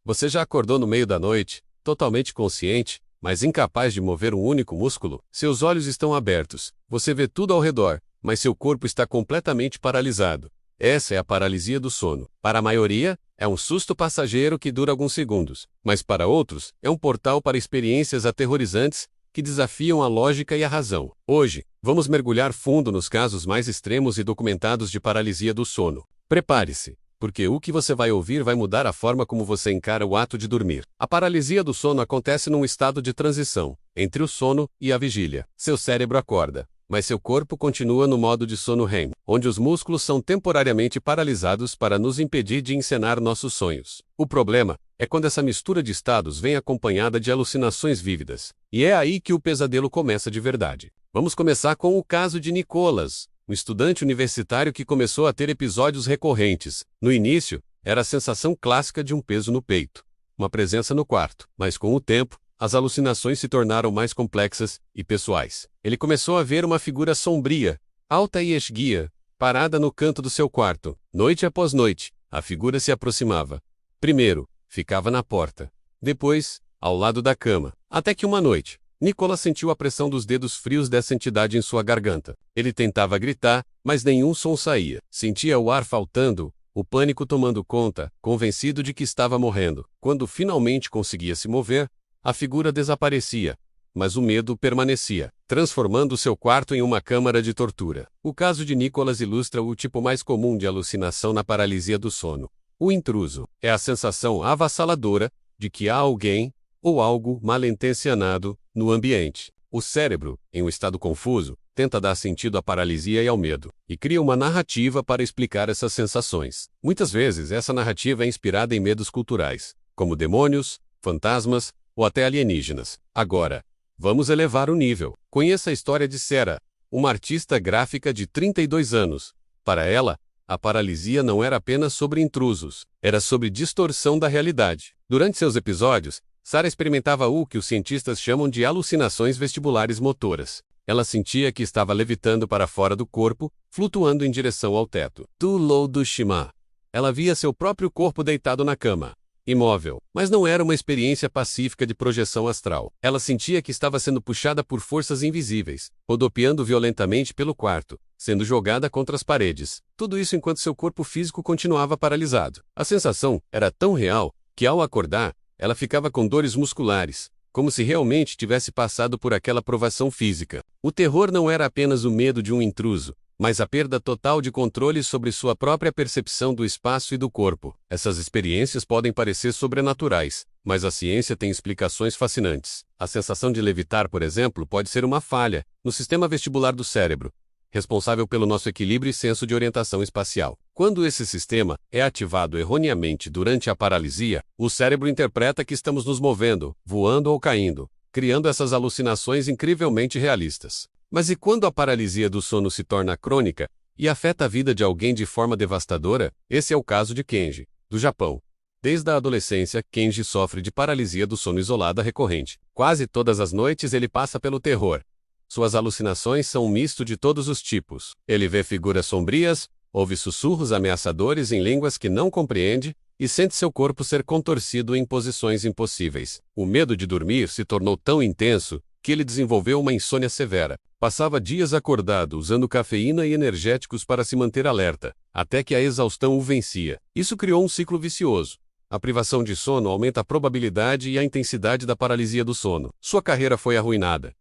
Você já acordou no meio da noite, totalmente consciente, mas incapaz de mover um único músculo? Seus olhos estão abertos, você vê tudo ao redor, mas seu corpo está completamente paralisado. Essa é a paralisia do sono. Para a maioria, é um susto passageiro que dura alguns segundos, mas para outros, é um portal para experiências aterrorizantes que desafiam a lógica e a razão. Hoje, vamos mergulhar fundo nos casos mais extremos e documentados de paralisia do sono. Prepare-se, porque o que você vai ouvir vai mudar a forma como você encara o ato de dormir. A paralisia do sono acontece num estado de transição, entre o sono e a vigília. Seu cérebro acorda, mas seu corpo continua no modo de sono REM, onde os músculos são temporariamente paralisados para nos impedir de encenar nossos sonhos. O problema é quando essa mistura de estados vem acompanhada de alucinações vívidas. E é aí que o pesadelo começa de verdade. Vamos começar com o caso de Nicholas, um estudante universitário que começou a ter episódios recorrentes. No início, era a sensação clássica de um peso no peito, uma presença no quarto, mas com o tempo, as alucinações se tornaram mais complexas e pessoais. Ele começou a ver uma figura sombria, alta e esguia, parada no canto do seu quarto. Noite após noite, a figura se aproximava. Primeiro, ficava na porta. Depois, ao lado da cama. Até que uma noite, Nicholas sentiu a pressão dos dedos frios dessa entidade em sua garganta. Ele tentava gritar, mas nenhum som saía. Sentia o ar faltando, o pânico tomando conta, convencido de que estava morrendo. Quando finalmente conseguia se mover, a figura desaparecia, mas o medo permanecia, transformando seu quarto em uma câmara de tortura. O caso de Nicholas ilustra o tipo mais comum de alucinação na paralisia do sono. O intruso é a sensação avassaladora de que há alguém, ou algo malintencionado, no ambiente. O cérebro, em um estado confuso, tenta dar sentido à paralisia e ao medo, e cria uma narrativa para explicar essas sensações. Muitas vezes, essa narrativa é inspirada em medos culturais, como demônios, fantasmas, ou até alienígenas. Agora, vamos elevar o nível. Conheça a história de Sarah, uma artista gráfica de 32 anos. Para ela, a paralisia não era apenas sobre intrusos, era sobre distorção da realidade. Durante seus episódios, Sarah experimentava o que os cientistas chamam de alucinações vestibulares motoras. Ela sentia que estava levitando para fora do corpo, flutuando em direção ao teto. Tu Lou do Shima. Ela via seu próprio corpo deitado na cama, imóvel, mas não era uma experiência pacífica de projeção astral. Ela sentia que estava sendo puxada por forças invisíveis, rodopiando violentamente pelo quarto, sendo jogada contra as paredes. Tudo isso enquanto seu corpo físico continuava paralisado. A sensação era tão real que, ao acordar, ela ficava com dores musculares, como se realmente tivesse passado por aquela provação física. O terror não era apenas o medo de um intruso, mas a perda total de controle sobre sua própria percepção do espaço e do corpo. Essas experiências podem parecer sobrenaturais, mas a ciência tem explicações fascinantes. A sensação de levitar, por exemplo, pode ser uma falha no sistema vestibular do cérebro, responsável pelo nosso equilíbrio e senso de orientação espacial. Quando esse sistema é ativado erroneamente durante a paralisia, o cérebro interpreta que estamos nos movendo, voando ou caindo, criando essas alucinações incrivelmente realistas. Mas e quando a paralisia do sono se torna crônica e afeta a vida de alguém de forma devastadora? Esse é o caso de Kenji, do Japão. Desde a adolescência, Kenji sofre de paralisia do sono isolada recorrente. Quase todas as noites ele passa pelo terror. Suas alucinações são um misto de todos os tipos. Ele vê figuras sombrias, ouve sussurros ameaçadores em línguas que não compreende e sente seu corpo ser contorcido em posições impossíveis. O medo de dormir se tornou tão intenso que ele desenvolveu uma insônia severa. Passava dias acordado usando cafeína e energéticos para se manter alerta, até que a exaustão o vencia. Isso criou um ciclo vicioso. A privação de sono aumenta a probabilidade e a intensidade da paralisia do sono. Sua carreira foi arruinada.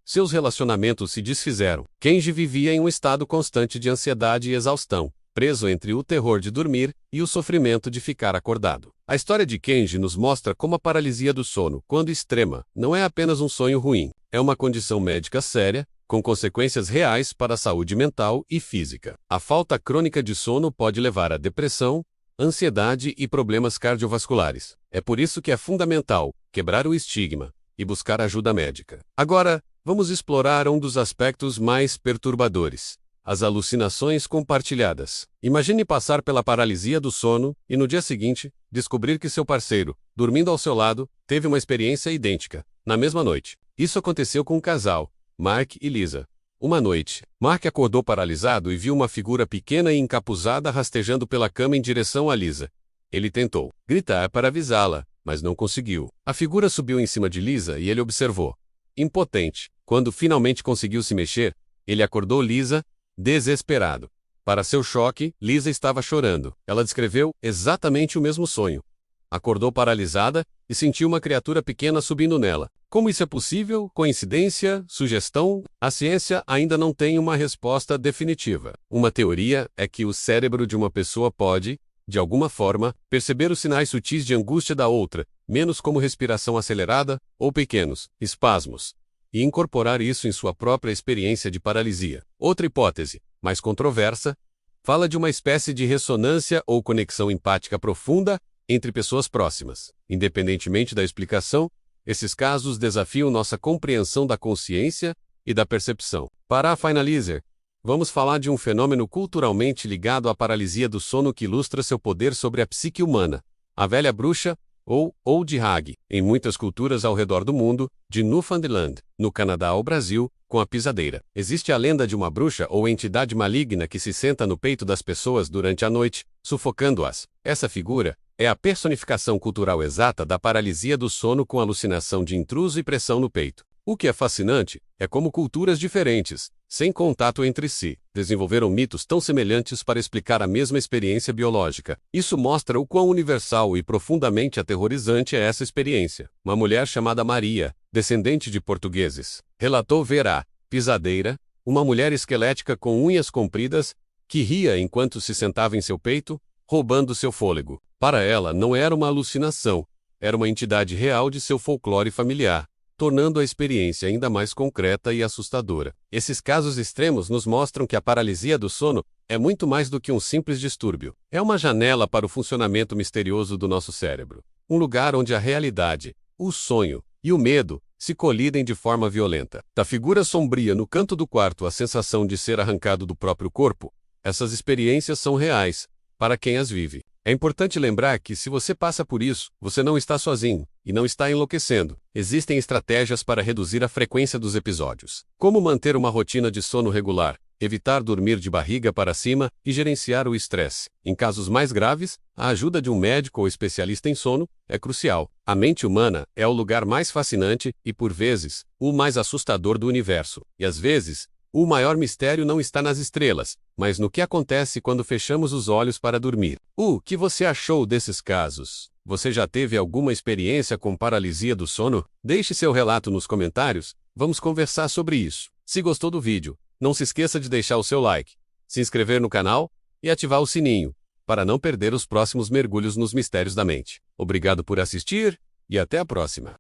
Seus relacionamentos se desfizeram. Kenji vivia em um estado constante de ansiedade e exaustão, preso entre o terror de dormir e o sofrimento de ficar acordado. A história de Kenji nos mostra como a paralisia do sono, quando extrema, não é apenas um sonho ruim, é uma condição médica séria, com consequências reais para a saúde mental e física. A falta crônica de sono pode levar a depressão, ansiedade e problemas cardiovasculares. É por isso que é fundamental quebrar o estigma e buscar ajuda médica. Agora, vamos explorar um dos aspectos mais perturbadores: as alucinações compartilhadas. Imagine passar pela paralisia do sono e no dia seguinte, descobrir que seu parceiro, dormindo ao seu lado, teve uma experiência idêntica, na mesma noite. Isso aconteceu com um casal, Mark e Lisa. Uma noite, Mark acordou paralisado e viu uma figura pequena e encapuzada rastejando pela cama em direção a Lisa. Ele tentou gritar para avisá-la, mas não conseguiu. A figura subiu em cima de Lisa e ele observou. Impotente. Quando finalmente conseguiu se mexer, ele acordou Lisa, desesperado. Para seu choque, Lisa estava chorando. Ela descreveu exatamente o mesmo sonho. Acordou paralisada e sentiu uma criatura pequena subindo nela. Como isso é possível? Coincidência? Sugestão? A ciência ainda não tem uma resposta definitiva. Uma teoria é que o cérebro de uma pessoa pode, de alguma forma, perceber os sinais sutis de angústia da outra, menos como respiração acelerada ou pequenos espasmos, e incorporar isso em sua própria experiência de paralisia. Outra hipótese, mais controversa, fala de uma espécie de ressonância ou conexão empática profunda entre pessoas próximas. Independentemente da explicação, esses casos desafiam nossa compreensão da consciência e da percepção. Para a Finalizer, vamos falar de um fenômeno culturalmente ligado à paralisia do sono que ilustra seu poder sobre a psique humana, a velha bruxa, ou Old Hag, em muitas culturas ao redor do mundo, de Newfoundland, no Canadá ao Brasil, com a pisadeira. Existe a lenda de uma bruxa ou entidade maligna que se senta no peito das pessoas durante a noite, sufocando-as. Essa figura é a personificação cultural exata da paralisia do sono com alucinação de intruso e pressão no peito. O que é fascinante é como culturas diferentes, sem contato entre si, desenvolveram mitos tão semelhantes para explicar a mesma experiência biológica. Isso mostra o quão universal e profundamente aterrorizante é essa experiência. Uma mulher chamada Maria, descendente de portugueses, relatou ver a pisadeira, uma mulher esquelética com unhas compridas, que ria enquanto se sentava em seu peito, roubando seu fôlego. Para ela não era uma alucinação, era uma entidade real de seu folclore familiar, tornando a experiência ainda mais concreta e assustadora. Esses casos extremos nos mostram que a paralisia do sono é muito mais do que um simples distúrbio. É uma janela para o funcionamento misterioso do nosso cérebro. Um lugar onde a realidade, o sonho e o medo se colidem de forma violenta. Da figura sombria no canto do quarto à sensação de ser arrancado do próprio corpo, essas experiências são reais, para quem as vive. É importante lembrar que, se você passa por isso, você não está sozinho, e não está enlouquecendo. Existem estratégias para reduzir a frequência dos episódios. Como manter uma rotina de sono regular, evitar dormir de barriga para cima e gerenciar o estresse. Em casos mais graves, a ajuda de um médico ou especialista em sono é crucial. A mente humana é o lugar mais fascinante e, por vezes, o mais assustador do universo. E às vezes, o maior mistério não está nas estrelas, mas no que acontece quando fechamos os olhos para dormir. O que você achou desses casos? Você já teve alguma experiência com paralisia do sono? Deixe seu relato nos comentários, vamos conversar sobre isso. Se gostou do vídeo, não se esqueça de deixar o seu like, se inscrever no canal e ativar o sininho, para não perder os próximos mergulhos nos mistérios da mente. Obrigado por assistir e até a próxima.